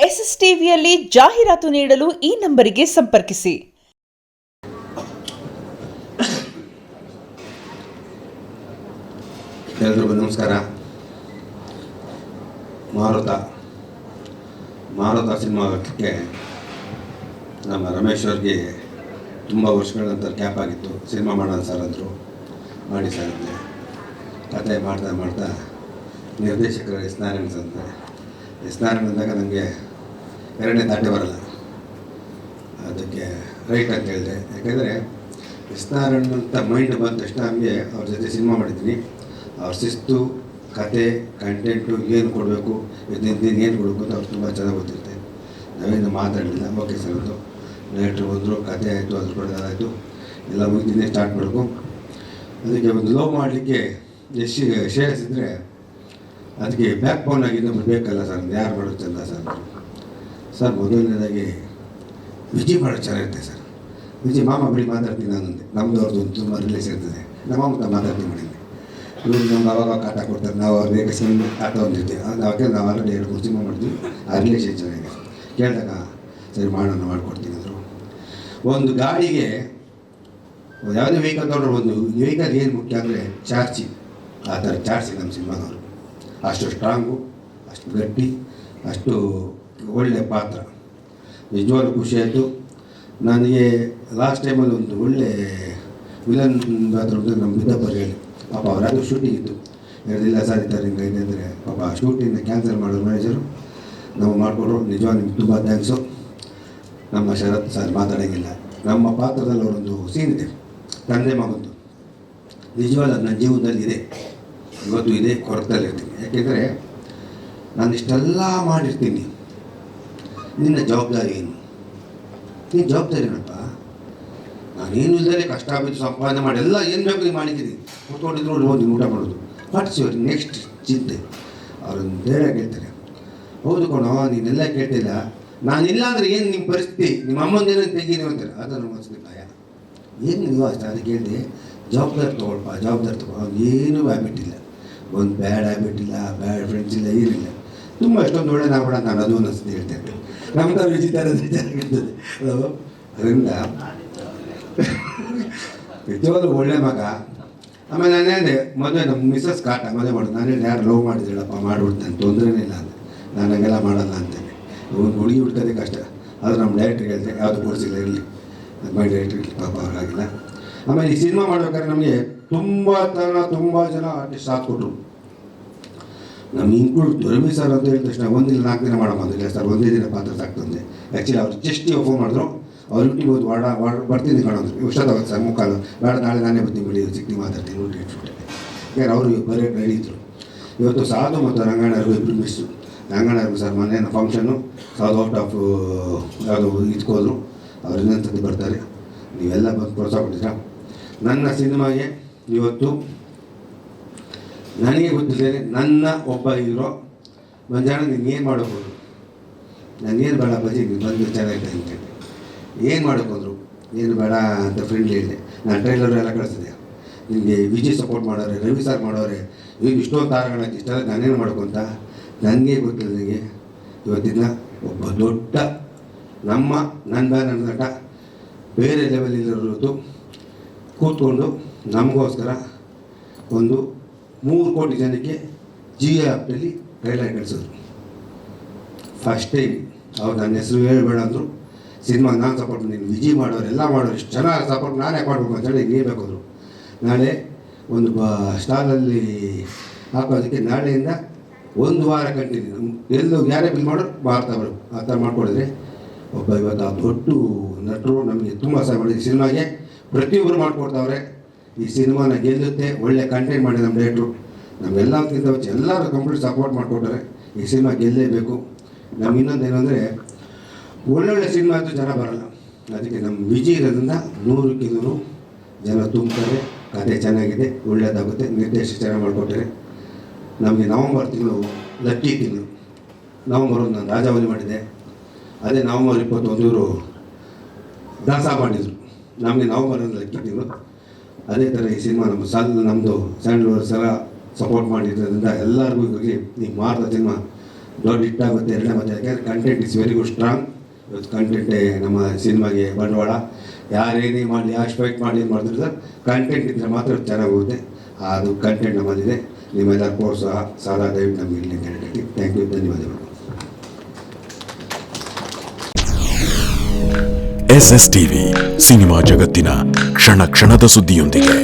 S S ಟಿವಿಯಲ್ಲಿ ಜಾಹೀರಾತು ನೀಡಲು ಈ ನಂಬರಿಗೆ ಸಂಪರ್ಕಿಸಿ. ಎಲ್ರಿಗೂ ನಮಸ್ಕಾರ. ಮಾರುತ ಸಿನಿಮಾಕ್ಕೆ ನಮ್ಮ ರಮೇಶ್ ಅವ್ರಿಗೆ ತುಂಬ ವರ್ಷಗಳ ನಂತರ ಗ್ಯಾಪ್ ಆಗಿತ್ತು. ಸಿನಿಮಾ ಮಾಡೋಣ ಸರ್ ಅಂದರು, ಮಾಡಿ ಸರ್ ಅಂತೆ. ಕತೆ ಮಾಡ್ತಾ ನಿರ್ದೇಶಕರು ಎಸ್ ನಾರಾಯಣ್ ಅಂದಾಗ ನನಗೆ ಎರಡನೇ ದಾಟೆ ಬರಲ್ಲ, ಅದಕ್ಕೆ ರೈಟ್ ಅಂತ ಹೇಳಿದೆ. ಯಾಕೆಂದರೆ ಎಸ್ ನಾರಾಯಣ್ ಅಂತ ಮೈಂಡ್ ಬಂದ ತಕ್ಷಣ ನಮಗೆ ಅವ್ರ ಜೊತೆ ಸಿನಿಮಾ ಮಾಡಿದ್ದೀನಿ. ಅವ್ರ ಶಿಸ್ತು, ಕತೆ, ಕಂಟೆಂಟು ಏನು ಕೊಡಬೇಕು, ಇದನ್ನು ಏನು ಕೊಡಬೇಕು ಅಂತ ಅವ್ರು ತುಂಬ ಚೆನ್ನಾಗಿ ಗೊತ್ತಿರುತ್ತೆ. ನಾವೇನು ಮಾತಾಡಲಿಲ್ಲ. ಓಕೆ ಸರ್ ಅಂತು. ಡೈರೆಕ್ಟ್ರು ಬಂದರು, ಕತೆ ಆಯಿತು, ಅದ್ರ ಕೊಡೋದಾಯಿತು, ಎಲ್ಲ ಮುಗಿದಿನೇ ಸ್ಟಾರ್ಟ್ ಮಾಡಬೇಕು. ಅದಕ್ಕೆ ಒಂದು ಲವ್ ಮಾಡಲಿಕ್ಕೆ ಎಷ್ಟು ಶ್ರೇಯಸ್ ಇದ್ದರೆ ಅದಕ್ಕೆ ಬ್ಯಾಕ್ ಬೋನ್ ಆಗಿ ಇನ್ನೊಬ್ರು ಬೇಕಲ್ಲ ಸರ್, ಯಾರು ಮಾಡೋದು ಚಂದ ಸರ್ ಮೊದಲನೇದಾಗಿ ವಿಜಯ್ ಮಾಡೋದು ಚೆನ್ನಾಗಿರುತ್ತೆ ಸರ್. ವಿಜಯ್ ಮಾಮ ಬರೀ ಮಾತಾಡ್ತೀನಿ ನಾನಂದೆ. ನಮ್ಮದು ಅವ್ರದ್ದು ತುಂಬ ರಿಲೇಸ್ ಇರ್ತದೆ. ನಮ್ಮ ಮಾಮ ಮಾತಾಡ್ತೀನಿ ಮಾಡಿದ್ದೆ. ಇವರು ನಮ್ಗೆ ಅವಾಗ ಕಾಟ ಕೊಡ್ತಾರೆ, ನಾವು ಅವ್ರ ಬೇಗ ಸಿನಿಮಾ ಆಟ ಹೊಂದಿರ್ತೀವಿ. ಅವಾಗ ನಾವು ಆಲ್ರೆಡಿ 2-3 ಸಿನಿಮಾ ಮಾಡಿದ್ವಿ. ಆ ರಿಲೇಷನ್ ಚೆನ್ನಾಗಿದೆ. ಕೇಳಿದಾಗ ಸರಿ ಮಾಡೋಣ, ಮಾಡಿಕೊಡ್ತೀನಿ ಅಂದರು. ಒಂದು ಗಾಡಿಗೆ ಯಾವುದೇ ವೆಹಿಕಲ್ ತೊಗೊಂಡ್ರೆ ಒಂದು ವೆಹಿಕಲ್ ಏನು ಮುಖ್ಯ ಅಂದರೆ ಚಾರ್ಜಿಂಗ್. ಆ ಥರ ಚಾರ್ಜಿ ನಮ್ಮ ಸಿನಿಮಾದವರು ಅಷ್ಟು ಸ್ಟ್ರಾಂಗು, ಅಷ್ಟು ಗಟ್ಟಿ, ಅಷ್ಟು ಒಳ್ಳೆಯ ಪಾತ್ರ. ನಿಜವಾಗ್ಲೂ ಖುಷಿಯಾಯಿತು ನನಗೆ. ಲಾಸ್ಟ್ ಟೈಮಲ್ಲಿ ಒಂದು ಒಳ್ಳೆ ವಿಲನ್ ಪಾತ್ರ ನಮ್ಮ ಬಿದ್ದಪ್ಪರು ಹೇಳಿ, ಪಾಪ ಅವರಾದರೂ ಶೂಟಿಂಗ್ ಇತ್ತು. ಹೇಳಿಲ್ಲ ಸರ್ ಈ ಥರ ಹಿಂಗೆ ಅಂದರೆ ಪಾಪ ಶೂಟಿಂಗ್ನ ಕ್ಯಾನ್ಸಲ್ ಮಾಡೋರು ಮ್ಯಾನೇಜರು ನಾವು ಮಾಡಿಕೊಡ್ರು. ನಿಜವಾಗ ನಿಮ್ಗೆ ತುಂಬ ಥ್ಯಾಂಕ್ಸು. ನಮ್ಮ ಶರತ್ ಸರ್ ಮಾತಾಡೋಂಗಿಲ್ಲ. ನಮ್ಮ ಪಾತ್ರದಲ್ಲಿ ಅವರೊಂದು ಸೀನ್ ಇದೆ, ತಂದೆ ಮಗಂದು. ನಿಜವಾದ ನನ್ನ ಜೀವನದಲ್ಲಿ ಇದೆ, ಇವತ್ತು ಇದೆ, ಕೊರತಲ್ಲಿರ್ತೀನಿ. ಯಾಕೆಂದರೆ ನಾನು ಇಷ್ಟೆಲ್ಲ ಮಾಡಿರ್ತೀನಿ, ನಿನ್ನ ಜವಾಬ್ದಾರಿ ಏನು? ನೀನು ಜವಾಬ್ದಾರಿ ಏನಪ್ಪ? ನಾನೇನು ಇಲ್ಲದೆ ಕಷ್ಟ ಬಿದ್ದು ಸಂಪಾದನೆ ಮಾಡಿ ಎಲ್ಲ ಏನು ಬೇಕು ನೀವು ಮಾಡಿದ್ದೀನಿ. ಕೂತ್ಕೊಂಡಿದ್ರು ಹೋಗಿ ಊಟ ಮಾಡೋದು. ವಾಟ್ಸ್ ಯುವರ್ ನೆಕ್ಸ್ಟ್ ಚಿಂತೆ? ಅವರೊಂದು ಬೇರೆ ಕೇಳ್ತಾರೆ, ಹೌದು ಕಣೋ ನೀನೆಲ್ಲ ಕೇಳ್ತಿಲ್ಲ, ನಾನಿಲ್ಲ ಅಂದರೆ ಏನು ನಿಮ್ಮ ಪರಿಸ್ಥಿತಿ, ನಿಮ್ಮ ಅಮ್ಮಂದೇನೋ ತೆಗೀನಿ ಅಂತಾರೆ. ಅದು ನಮ್ಮ ಮನಸ್ಸಿಗೆ ಭಯ. ಏನು ನೀವು ಅಷ್ಟೇ ಅದಕ್ಕೆ ಹೇಳಿದೆ, ಜವಾಬ್ದಾರಿ ತೊಗೊಳ್ಪ, ಜವಾಬ್ದಾರಿ ತೊಗೊಳ. ಅವ್ನು ಏನೂ ಹ್ಯಾಬಿಟ್ ಇಲ್ಲ, ಒಂದು ಬ್ಯಾಡ್ ಹ್ಯಾಬಿಟ್ ಇಲ್ಲ, ಬ್ಯಾಡ್ ಫ್ರೆಂಡ್ಸ್ ಇಲ್ಲ, ಏನಿಲ್ಲ. ತುಂಬ ಎಷ್ಟೊಂದು ಒಳ್ಳೆ ನಾವು ಕೂಡ ನಾನು ಅದು ಅನ್ನಿಸ್ತು ಹೇಳ್ತೇನೆ. ನಮ್ದು ವಿಚಿತ್ರ ಚೆನ್ನಾಗಿರ್ತದೆ. ಅದರಿಂದ ನಿಜವಾಗ್ಲೂ ಒಳ್ಳೆ ಮಗ. ಆಮೇಲೆ ನಾನು ಹೇಳಿದೆ ಮದುವೆ ನಮ್ಮ ಮಿಸ್ಸಸ್ ಕಾಟ ಮದುವೆ ಮಾಡೋದು. ನಾನು ಹೇಳಿ ಯಾರು ಲವ್ ಮಾಡಿದ್ರಲ್ಲಪ್ಪ ಮಾಡಿಬಿಡ್ತಾನೆ, ತೊಂದರೆನೇ ಇಲ್ಲ ಅಂತ. ನಾನು ಹಂಗೆಲ್ಲ ಮಾಡಲ್ಲ ಅಂತೇನೆ. ಒಂದು ಹುಡುಗಿ ಹುಡ್ಕೋದೇ ಕಷ್ಟ. ಅದು ನಮ್ಮ ಡೈರೆಕ್ಟ್ರಿಗೆ ಹೇಳಿದೆ, ಯಾವುದು ಕೊಡಿಸಿಲ್ಲ, ಇರಲಿ ನಮ್ಮ ಡೈರೆಕ್ಟ್ರಿಗೆ ಪಾಪ ಅವ್ರಾಗಿಲ್ಲ. ಆಮೇಲೆ ಈ ಸಿನಿಮಾ ಮಾಡ್ಬೇಕಾದ್ರೆ ನಮಗೆ ತುಂಬ ಜನ ಆರ್ಟಿಸ್ಟ್ ಸಾಥ್ ಕೊಟ್ಟರು. ನಮ್ಮ ಇನ್ಕ್ಲೂಡ್ ರವಿ ಸರ್ ಅಂತ ಹೇಳಿದ ತಕ್ಷಣ 1 ದಿನ 4 ದಿನ ಮಾಡೋದಿಲ್ಲ ಸರ್, ಒಂದೇ ದಿನ ಪಾತ್ರ ಸಾಕ್ತಂದೆ. ಆ್ಯಕ್ಚುಲಿ ಅವ್ರು ಜಸ್ಟ್ ಫೋನ್ ಮಾಡಿದ್ರು, ಅವ್ರು ಯೂಟ್ಯೂಬ್ ಹೋಗಿ ಬರ್ತೀನಿ ಕಾಣೋದು. ಇಷ್ಟೊತ್ತಾಗುತ್ತೆ ಸರ್, ಮುಕ್ಕಾಲು ಬೇಡ, ನಾಳೆ ನಾನೇ ಬರ್ತೀನಿ, ಬಿಡಿ ಸಿಕ್ತಿ ಮಾತಾಡ್ತೀನಿ ನೋಡಿ ಇಟ್ಬಿಟ್ಟೆ. ಯಾರು ಅವರು ಬರೀ ರೆಡಿ ಇದ್ರು. ಇವತ್ತು ಸಾಧು ಮತ್ತು ರಂಗಣ್ಣರು ಇಬ್ಬರು ಮಿಸ್ಸು. ರಂಗಣ್ಣರು ಸರ್ ಮೊನ್ನೆ ಫಂಕ್ಷನ್ನು ಸೌತ್ ಔಟ್ ಆಫ್ ಯಾವುದೋ ಇದ್ಕೋದ್ರು. ಅವ್ರು ಇನ್ನೊಂದು ಸತಿ ಬರ್ತಾರೆ. ನೀವೆಲ್ಲ ಬಂದು ಪ್ರೋತ್ಸಾಹ ಕೊಟ್ಟಿದ್ದೀರಾ ನನ್ನ ಸಿನಿಮಾಗೆ. ಇವತ್ತು ನನಗೆ ಗೊತ್ತಿದ್ದೇನೆ, ನನ್ನ ಒಬ್ಬ ಹೀರೋ ಮಂಜಾಣ ನೀನೇನು ಮಾಡೋಕ್ಕೋದ್ರು, ನಾನೇನು ಬೇಡ ಬಜಿ ನೀವು ಬಂದು ಚೆನ್ನಾಗಿದೆ ಅಂತೇಳಿ ಏನು ಮಾಡೋಕ್ಕೋದ್ರು, ಏನು ಬೇಡ ಅಂತ ಫ್ರೆಂಡ್ಲಿ ಹೇಳಿದೆ. ನಾನು ಟ್ರೈಲರ್ ಎಲ್ಲ ಕಳಿಸಿದೆ. ನಿಮಗೆ ವಿಜಯ್ ಸಪೋರ್ಟ್ ಮಾಡೋರೆ, ರವಿ ಸರ್ ಮಾಡೋರೆ, ಈಗ ಇಷ್ಟೊಂದು ತಾರಗಳಾಗಿ ಇಷ್ಟೆಲ್ಲ ನಾನೇನು ಮಾಡ್ಕೊಂತ ನನಗೆ ಗೊತ್ತಿಲ್ಲ. ನನಗೆ ಇವತ್ತಿನ ಒಬ್ಬ ದೊಡ್ಡ ನನ್ನ ಬ್ಯಾನರ್ ನಟ ಬೇರೆ ಲೆವೆಲಿರೋದು ಕೂತ್ಕೊಂಡು ನಮಗೋಸ್ಕರ ಒಂದು 3 ಕೋಟಿ ಜನಕ್ಕೆ ಜಿಯೋ ಆ್ಯಪ್ನಲ್ಲಿ ಟ್ರೈಲರ್ ಕಳಿಸಿದ್ರು. ಫಸ್ಟ್ ಟೈಮ್ ಅವ್ರು ನನ್ನ ಹೆಸರು ಹೇಳ್ಬೇಡ ಅಂದರು. ಸಿನಿಮಾಗೆ ನಾನು ಸಪೋರ್ಟ್ ನೀನು ವಿಜಯ್ ಮಾಡೋರು ಎಲ್ಲ ಮಾಡೋರು ಇಷ್ಟು ಚೆನ್ನಾಗಿ ಸಪೋರ್ಟ್ ನಾನೇ ಮಾಡಬೇಕು ಅಂತೇಳಿ ನೀಡಬೇಕಾದ್ರು. ನಾಳೆ ಒಂದು ಸ್ಟಾಲಲ್ಲಿ ಹಾಕೋದಕ್ಕೆ ನಾಳೆಯಿಂದ 1 ವಾರ ಕಂಟಿನ್ಯೂ ಎಲ್ಲೂ ಯಾರೇ ಬಿಲ್ ಮಾಡೋರು ಮಾಡ್ತಾ ಬರೋ ಆ ಥರ ಮಾಡ್ಕೊಂಡಿದ್ರೆ ಒಬ್ಬ ಇವತ್ತು ಆ ದೊಡ್ಡ ನಟರು ನಮಗೆ ತುಂಬ ಸಹಾಯ ಮಾಡಿದ್ರು. ಸಿನಿಮಾಗೆ ಪ್ರತಿಯೊಬ್ಬರು ಮಾಡಿಕೊಡ್ತಾವ್ರೆ. ಈ ಸಿನಿಮಾನ ಗೆಲ್ಲುತ್ತೆ, ಒಳ್ಳೆ ಕಂಟೆಂಟ್ ಮಾಡಿ ನಮ್ಮ ಡೈರೆಕ್ಟ್ರು ನಮ್ಮೆಲ್ಲಕ್ಕಿಂತ ಎಲ್ಲರೂ ಕಂಪ್ಲೀಟ್ ಸಪೋರ್ಟ್ ಮಾಡಿಕೊಟ್ಟಾರೆ. ಈ ಸಿನಿಮಾ ಗೆಲ್ಲೇಬೇಕು. ನಮ್ಗೆ ಇನ್ನೊಂದು ಏನಂದರೆ ಒಳ್ಳೊಳ್ಳೆ ಸಿನಿಮಾ ಅಂತೂ ಜನ ಬರೋಲ್ಲ. ಅದಕ್ಕೆ ನಮ್ಮ ವಿಜಯ್ ಇರೋದ್ರಿಂದ 100ಕ್ಕೆ 100 ಜನ ತುಂಬ್ತಾರೆ. ಕತೆ ಚೆನ್ನಾಗಿದೆ, ಒಳ್ಳೆಯದಾಗುತ್ತೆ, ನಿರ್ದೇಶಕ ಚೆನ್ನಾಗಿ ಮಾಡಿಕೊಟ್ಟಾರೆ. ನಮಗೆ ನವಂಬರ್ ತಿಂಗಳು ಲಕ್ಕಿ ತಿಂಗಳು. ನವಂಬರ್ 1 ನಾನು ರಾಜಾವಲಿ ಮಾಡಿದ್ದೆ. ಅದೇ ನವಂಬರ್ 21 ಇವರು ದಾಸ ಮಾಡಿದರು. ನಮಗೆ ನವಂಬರ್ 1 ಲಕ್ಕಿ ತಿಂಗಳು. ಅದೇ ಥರ ಈ ಸಿನಿಮಾ ನಮ್ಮದು ಸ್ಯಾಂಡಲ್ವುಡ್ ಸಲ ಸಪೋರ್ಟ್ ಮಾಡಿರೋದ್ರಿಂದ ಎಲ್ಲರಿಗೂ ಈಗ ನೀವು ಮಾರ್ದ ಸಿನಿಮಾ ದೊಡ್ಡ ಹಿಟ್ ಆಗುತ್ತೆ. ಎರಡನೇ ಮತ್ತೆ ಯಾಕೆಂದರೆ content is very good strong. ಇವತ್ತು ಕಂಟೆಂಟೇ ನಮ್ಮ ಸಿನಿಮಾಗೆ ಬಂಡವಾಳ. ಯಾರೇನೇ ಮಾಡಲಿ, ಯಾವ ಫೈಟ್ ಮಾಡಿ ಏನು ಮಾಡಿದ್ರು ಸರ್, ಕಂಟೆಂಟ್ ಇದ್ದರೆ ಮಾತ್ರ ಚೆನ್ನಾಗಿ ಹೋಗುತ್ತೆ. ಅದು ಕಂಟೆಂಟ್ ನಮ್ಮಲ್ಲಿದೆ. ನಿಮ್ಮೆಲ್ಲರ ಪ್ರೋತ್ಸಾಹ ಸಾಲ ದಯವಿಟ್ಟು ನಮಗೆ ಇಲ್ಲಿ ಕ್ಯಾಂಡಿಡೇಟ್. ಥ್ಯಾಂಕ್ ಯು, ಧನ್ಯವಾದಗಳು. SS ಟಿವಿ ಸಿನಿಮಾ ಜಗತ್ತಿನ ಕ್ಷಣ ಕ್ಷಣದ ಸುದ್ದಿಯೊಂದಿಗೆ.